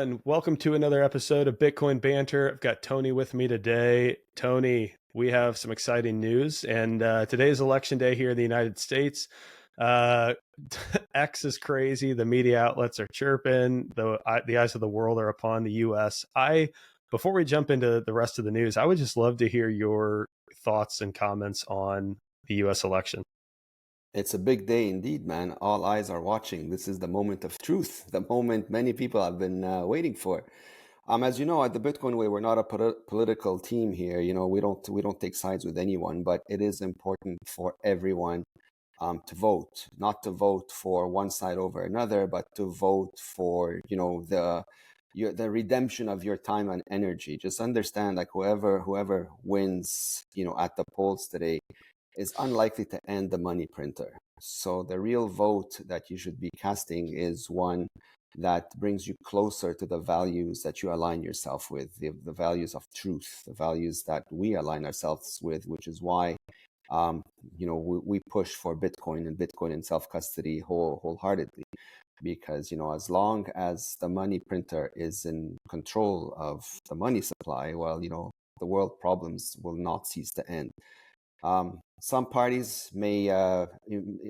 everyone. Welcome to another episode of Bitcoin Banter. I've got Tony with me today. Tony, we have some exciting news, and today's election day here in the United States. X is crazy. The media outlets are chirping. The eyes of the world are upon the U.S. Before we jump into the rest of the news, I would just love to hear your thoughts and comments on the U.S. election. It's a big day indeed, man. All eyes are watching. This is the moment of truth, the moment many people have been waiting for. As you know, at the Bitcoin Way, we're not a political team here. You know, we don't take sides with anyone, but it is important for everyone to vote, not to vote for one side over another, but to vote for the redemption of your time and energy. Just understand, like whoever wins, at the polls today is unlikely to end the money printer. So the real vote that you should be casting is one that brings you closer to the values that you align yourself with, the values of truth, the values that we align ourselves with, which is why we push for Bitcoin and self-custody wholeheartedly. Because, as long as the money printer is in control of the money supply, well, the world problems will not cease to end. Some parties may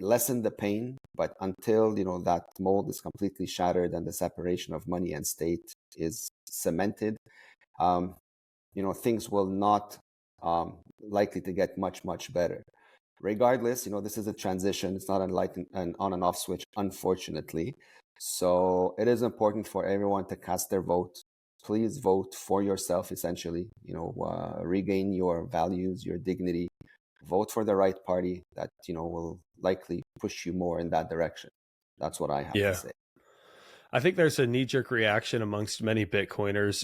lessen the pain, but until that mold is completely shattered and the separation of money and state is cemented, things will not likely to get much better. Regardless, this is a transition. It's not like an on and off switch, unfortunately. So it is important for everyone to cast their vote. Please vote for yourself, essentially. Regain your values, your dignity. Vote for the right party that will likely push you more in that direction. That's what I have to say. I think there's a knee-jerk reaction amongst many Bitcoiners.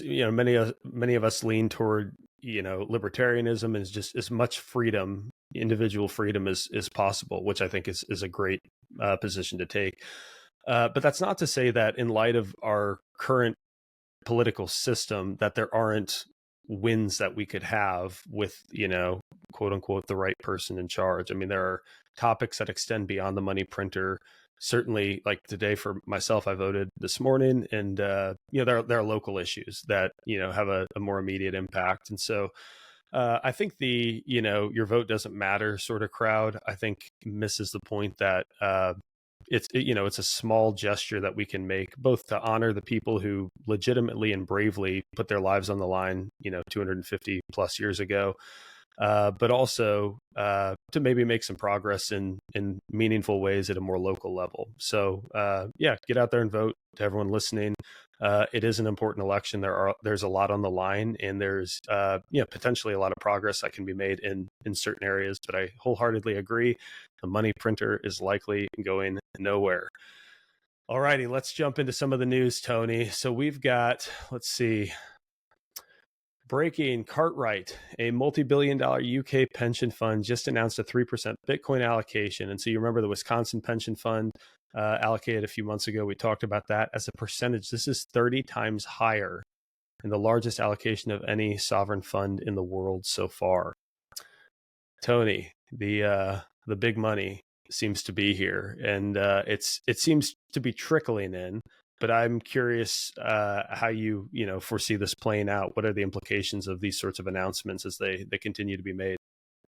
Many of us lean toward libertarianism and just as much freedom, individual freedom as possible, which I think is a great position to take. But that's not to say that in light of our current political system that there aren't wins that we could have with, quote unquote, the right person in charge. I mean, there are topics that extend beyond the money printer. Certainly, like today for myself, I voted this morning, and there are local issues that have a more immediate impact. And so I think the your vote doesn't matter sort of crowd, I think, misses the point that it's a small gesture that we can make, both to honor the people who legitimately and bravely put their lives on the line 250 plus years ago, but also to maybe make some progress in meaningful ways at a more local level. So get out there and vote. To everyone listening, it is an important election. There's a lot on the line, and there's potentially a lot of progress that can be made in certain areas. But I wholeheartedly agree, the money printer is likely going nowhere. All righty, let's jump into some of the news, Tony. So we've got, let's see, breaking. Cartwright, a multi-billion-dollar UK pension fund, just announced a 3% Bitcoin allocation. And so you remember the Wisconsin pension fund allocated a few months ago. We talked about that as a percentage. This is 30 times higher and the largest allocation of any sovereign fund in the world so far. Tony, the big money seems to be here, and it seems to be trickling in. But I'm curious how you foresee this playing out. What are the implications of these sorts of announcements as they continue to be made?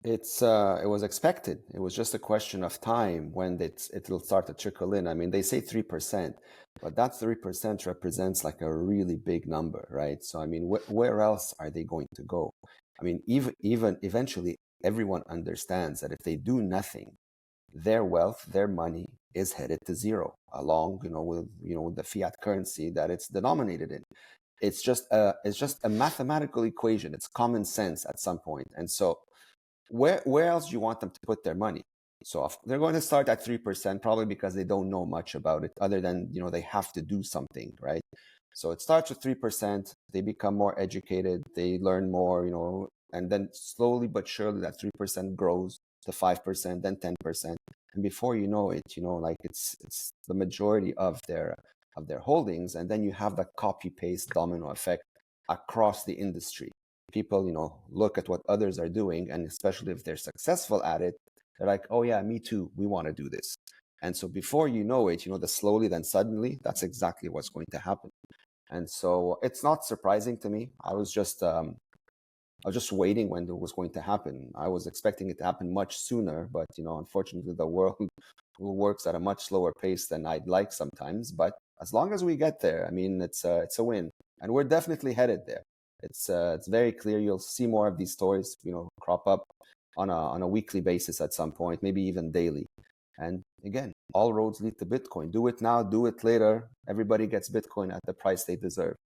It was expected. It was just a question of time when it'll start to trickle in. I mean, they say 3%, but that 3% represents like a really big number, right? So I mean, where else are they going to go? I mean, even eventually, everyone understands that if they do nothing, their wealth, their money is headed to zero, along with the fiat currency that it's denominated in. It's just a mathematical equation. It's common sense at some point. And so where else do you want them to put their money? So they're going to start at 3%, probably because they don't know much about it, other than they have to do something, right? So it starts with 3%. They become more educated. They learn more, and then slowly but surely that 3% grows to 5%, then 10%, and before you know it, like it's the majority of their holdings, and then you have that copy paste domino effect across the industry. People, look at what others are doing, and especially if they're successful at it, they're like, oh yeah, me too, we want to do this. And so before you know it, the slowly then suddenly, that's exactly what's going to happen. And so it's not surprising to me. I was just waiting when it was going to happen. I was expecting it to happen much sooner, but unfortunately, the world works at a much slower pace than I'd like sometimes. But as long as we get there, I mean, it's a win, and we're definitely headed there. It's very clear. You'll see more of these stories, crop up on a weekly basis at some point, maybe even daily. And again, all roads lead to Bitcoin. Do it now, do it later. Everybody gets Bitcoin at the price they deserve.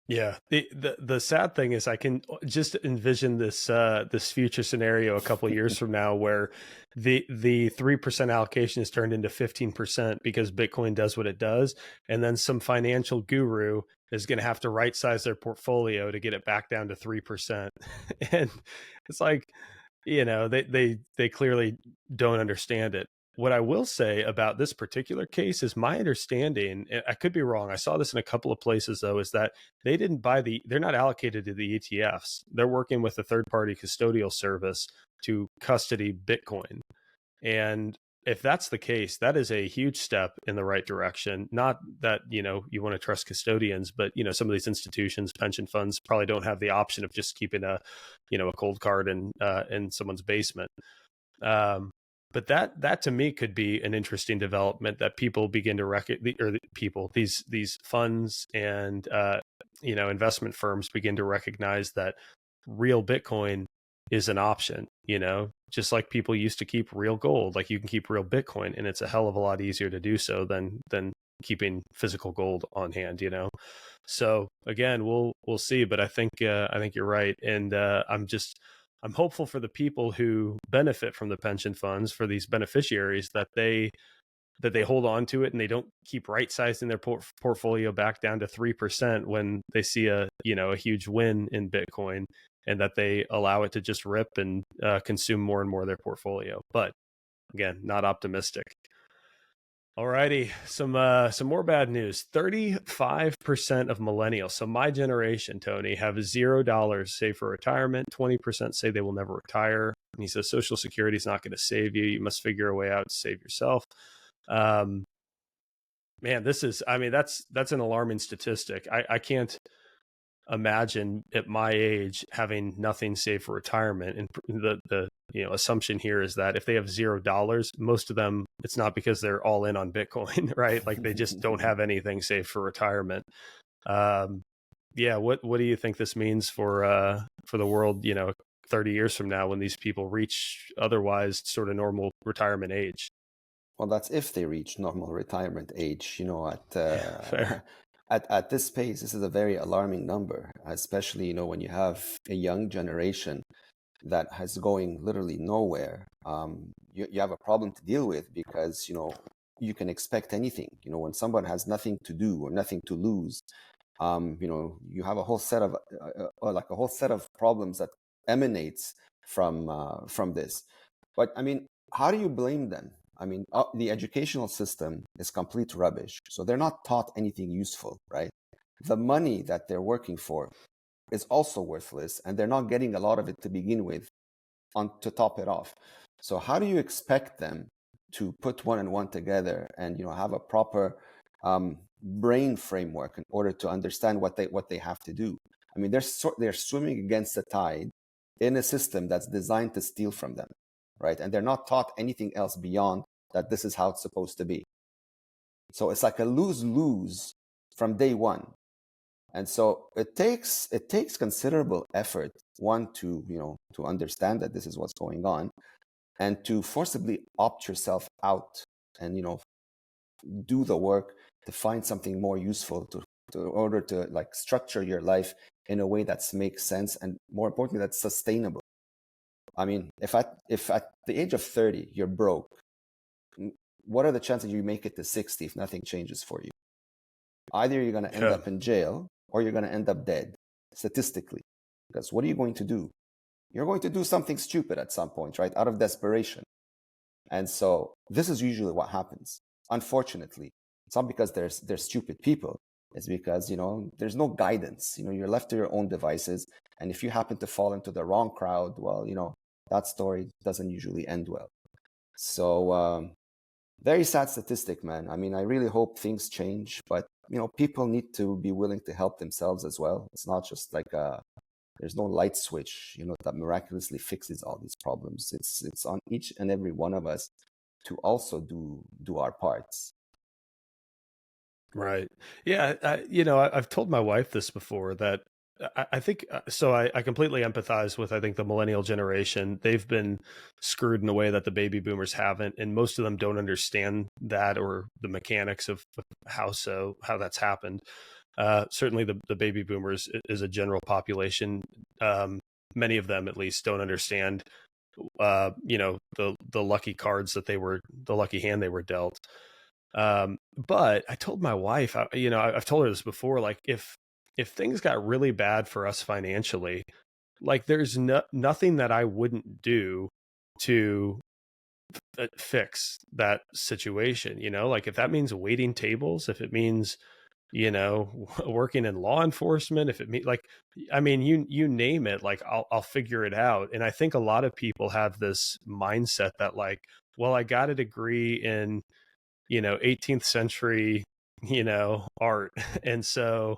Yeah. The sad thing is I can just envision this future scenario a couple of years from now where the 3% allocation is turned into 15% because Bitcoin does what it does, and then some financial guru is going to have to right size their portfolio to get it back down to 3%. And it's like, they clearly don't understand it. What I will say about this particular case is my understanding, and I could be wrong, I saw this in a couple of places though, is that they're not allocated to the ETFs. They're working with a third party custodial service to custody Bitcoin. And if that's the case, that is a huge step in the right direction. Not that, you want to trust custodians, but, some of these institutions, pension funds probably don't have the option of just keeping a cold card in someone's basement. But that to me could be an interesting development that people begin to these funds and investment firms begin to recognize that real Bitcoin is an option. Just like people used to keep real gold, like you can keep real Bitcoin, and it's a hell of a lot easier to do so than keeping physical gold on hand. So again, we'll see, but I think you're right, and I'm hopeful for the people who benefit from the pension funds, for these beneficiaries, that they hold on to it and they don't keep right sizing their portfolio back down to 3% when they see a huge win in Bitcoin, and that they allow it to just rip and consume more and more of their portfolio. But again, not optimistic. Alrighty, some more bad news. 35% of millennials, so my generation, Tony, have $0 saved for retirement. 20% say they will never retire. And he says Social Security is not going to save you. You must figure a way out to save yourself. Man, that's an alarming statistic. I can't imagine at my age having nothing saved for retirement. And the assumption here is that if they have $0, most of them, it's not because they're all in on Bitcoin, right? Like they just don't have anything saved for retirement. Yeah. What do you think this means for the world, 30 years from now, when these people reach otherwise sort of normal retirement age? Well, that's if they reach normal retirement age. Fair. At this pace, this is a very alarming number, especially when you have a young generation that has going literally nowhere. You have a problem to deal with because you can expect anything. When someone has nothing to do or nothing to lose, you have a whole set of problems that emanates from this. But I mean, how do you blame them? I mean, the educational system is complete rubbish. So they're not taught anything useful, right? The money that they're working for is also worthless, and they're not getting a lot of it to begin with to top it off. So how do you expect them to put one and one together and have a proper brain framework in order to understand what they have to do? I mean, they're swimming against the tide in a system that's designed to steal from them, right? And they're not taught anything else beyond that this is how it's supposed to be. So it's like a lose-lose from day one. And so it takes considerable effort, one, to understand that this is what's going on, and to forcibly opt yourself out and do the work to find something more useful in order to like structure your life in a way that makes sense, and more importantly, that's sustainable. I mean, if at the age of 30 you're broke, what are the chances you make it to 60 if nothing changes for you? Either you're going to end up in jail or you're going to end up dead, statistically. Because what are you going to do? You're going to do something stupid at some point, right? Out of desperation. And so this is usually what happens. Unfortunately, it's not because there's stupid people. It's because, there's no guidance. You're left to your own devices. And if you happen to fall into the wrong crowd, well, that story doesn't usually end well. So very sad statistic, man. I mean, I really hope things change, but people need to be willing to help themselves as well. It's not just like there's no light switch, that miraculously fixes all these problems. It's on each and every one of us to also do our parts. Right. Yeah. I've told my wife this before that I think so. I completely empathize with, I think, the millennial generation. They've been screwed in a way that the baby boomers haven't. And most of them don't understand that or the mechanics of how that's happened. Certainly the baby boomers is a general population. Many of them at least don't understand, the lucky cards that the lucky hand they were dealt. But I told my wife, I've told her this before, like if things got really bad for us financially, like there's nothing that I wouldn't do to fix that situation, like if that means waiting tables, if it means, working in law enforcement, if it means like, I mean, you name it, like I'll figure it out. And I think a lot of people have this mindset that like, well, I got a degree in 18th century, art. And so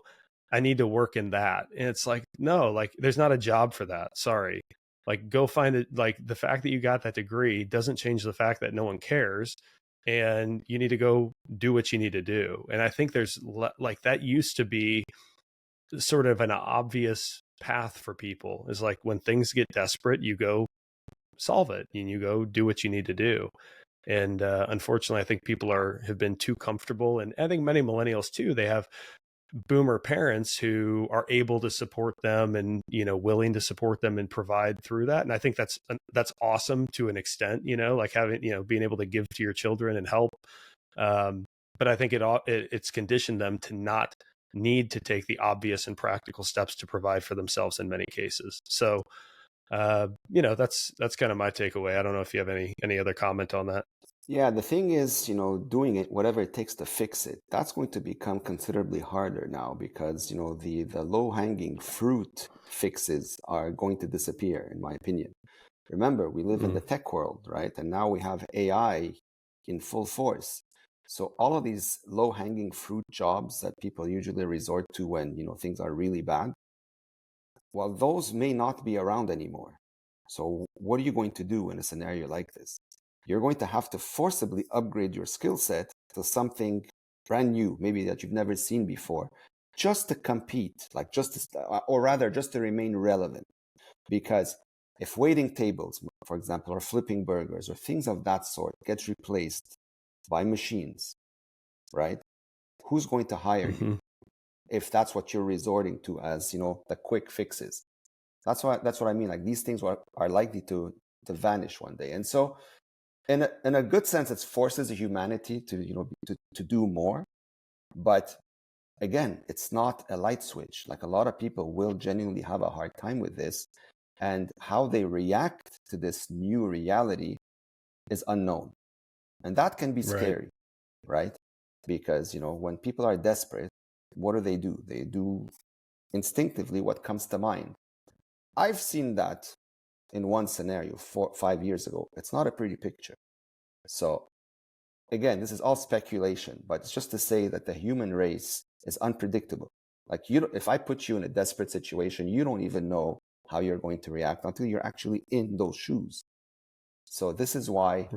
I need to work in that. And it's like, no, like there's not a job for that. Sorry. Like go find it. Like the fact that you got that degree doesn't change the fact that no one cares. And you need to go do what you need to do. And I think there's like that used to be sort of an obvious path for people, is like when things get desperate, you go solve it and you go do what you need to do. And unfortunately, I think people have been too comfortable, and I think many millennials too. They have boomer parents who are able to support them and willing to support them and provide through that. And I think that's awesome to an extent. Like having being able to give to your children and help. But I think it's conditioned them to not need to take the obvious and practical steps to provide for themselves in many cases. So that's kind of my takeaway. I don't know if you have any other comment on that. Yeah, the thing is, doing it, whatever it takes to fix it, that's going to become considerably harder now because, the low-hanging fruit fixes are going to disappear, in my opinion. Remember, we live in the tech world, right? And now we have AI in full force. So all of these low-hanging fruit jobs that people usually resort to when, things are really bad, well, those may not be around anymore. So what are you going to do in a scenario like this? You're going to have to forcibly upgrade your skill set to something brand new, maybe that you've never seen before, just to compete, like or rather just to remain relevant. Because if waiting tables, for example, or flipping burgers or things of that sort gets replaced by machines, right? Who's going to hire you if that's what you're resorting to as, the quick fixes? That's what I mean. Like these things are likely to vanish one day. And so in a good sense, it forces humanity to do more. But again, it's not a light switch. Like a lot of people will genuinely have a hard time with this, and how they react to this new reality is unknown. And that can be scary, right? Because, when people are desperate, what do? They do instinctively what comes to mind. I've seen that in one scenario 5 years ago. It's not a pretty picture. So again, this is all speculation, but it's just to say that the human race is unpredictable. Like if I put you in a desperate situation, you don't even know how you're going to react until you're actually in those shoes. So this is why,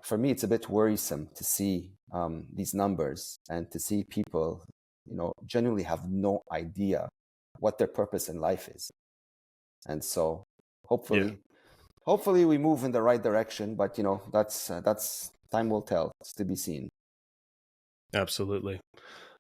for me, it's a bit worrisome to see these numbers and to see people, genuinely have no idea what their purpose in life is. And so hopefully we move in the right direction, but that's time will tell. It's to be seen. Absolutely.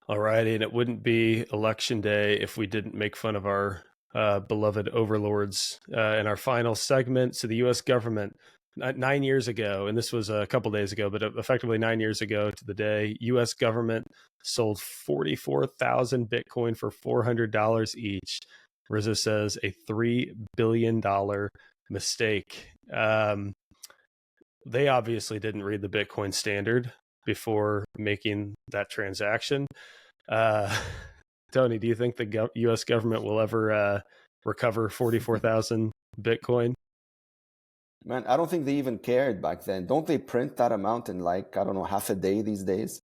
All righty. And it wouldn't be election day if we didn't make fun of our beloved overlords in our final segment. So the U.S. government, 9 years ago, and this was a couple days ago, but effectively 9 years ago to the day, U.S. government sold 44,000 Bitcoin for $400 each. Rizzo says a $3 billion mistake. They obviously didn't read the Bitcoin standard before making that transaction. Tony, do you think the U.S. government will ever recover 44,000 Bitcoin? Man, I don't think they even cared back then. Don't they print that amount in like, I don't know, half a day these days?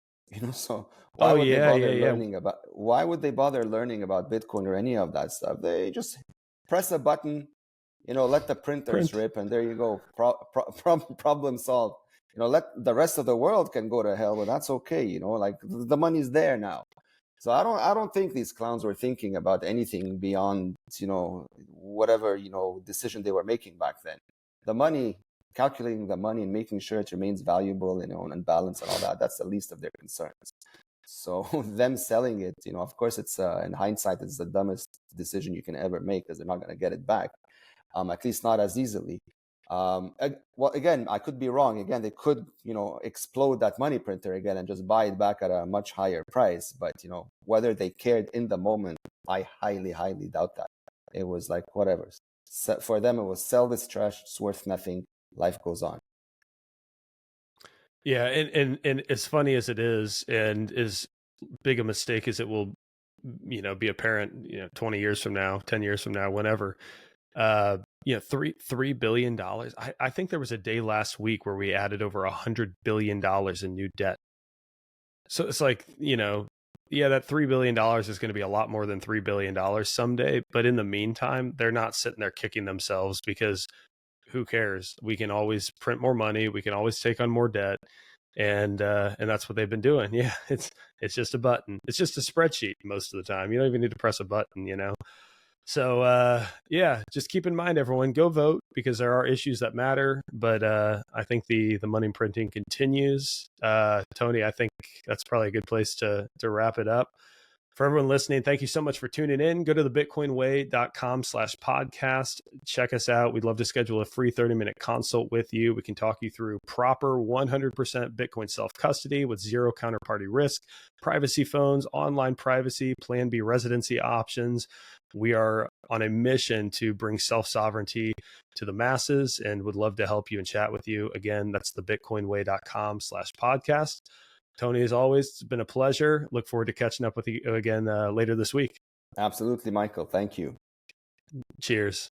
So Why Oh would they yeah, yeah, bother yeah. learning about? Why would they bother learning about Bitcoin or any of that stuff? They just press a button, let the printers Print. rip, and there you go. Problem solved. Let the rest of the world can go to hell, but that's okay. Like the money's there now. So I don't think these clowns were thinking about anything beyond, whatever, decision they were making back then. The money, calculating the money and making sure it remains valuable, and balanced and all that, that's the least of their concerns. So them selling it, of course, it's in hindsight, it's the dumbest decision you can ever make because they're not going to get it back, at least not as easily. Well, again, I could be wrong. Again, they could, explode that money printer again and just buy it back at a much higher price. But, whether they cared in the moment, I highly, highly doubt that. It was like, whatever. For them, it was sell this trash, it's worth nothing. Life goes on. Yeah, and as funny as it is, and as big a mistake as it will, be apparent, 20 years from now, 10 years from now, whenever. $3 billion. I think there was a day last week where we added over $100 billion in new debt. So it's like, yeah, that $3 billion is going to be a lot more than $3 billion someday. But in the meantime, they're not sitting there kicking themselves because who cares? We can always print more money. We can always take on more debt. And that's what they've been doing. Yeah, it's just a button. It's just a spreadsheet most of the time. You don't even need to press a button. So yeah, just keep in mind, everyone, go vote because there are issues that matter. But I think the money printing continues. Tony, I think that's probably a good place to wrap it up. For everyone listening, thank you so much for tuning in. Go to thebitcoinway.com/podcast. Check us out. We'd love to schedule a free 30-minute consult with you. We can talk you through proper 100% Bitcoin self-custody with zero counterparty risk, privacy phones, online privacy, Plan B residency options. We are on a mission to bring self-sovereignty to the masses and would love to help you and chat with you. Again, that's thebitcoinway.com/podcast. Tony, as always, it's been a pleasure. Look forward to catching up with you again later this week. Absolutely, Michael. Thank you. Cheers.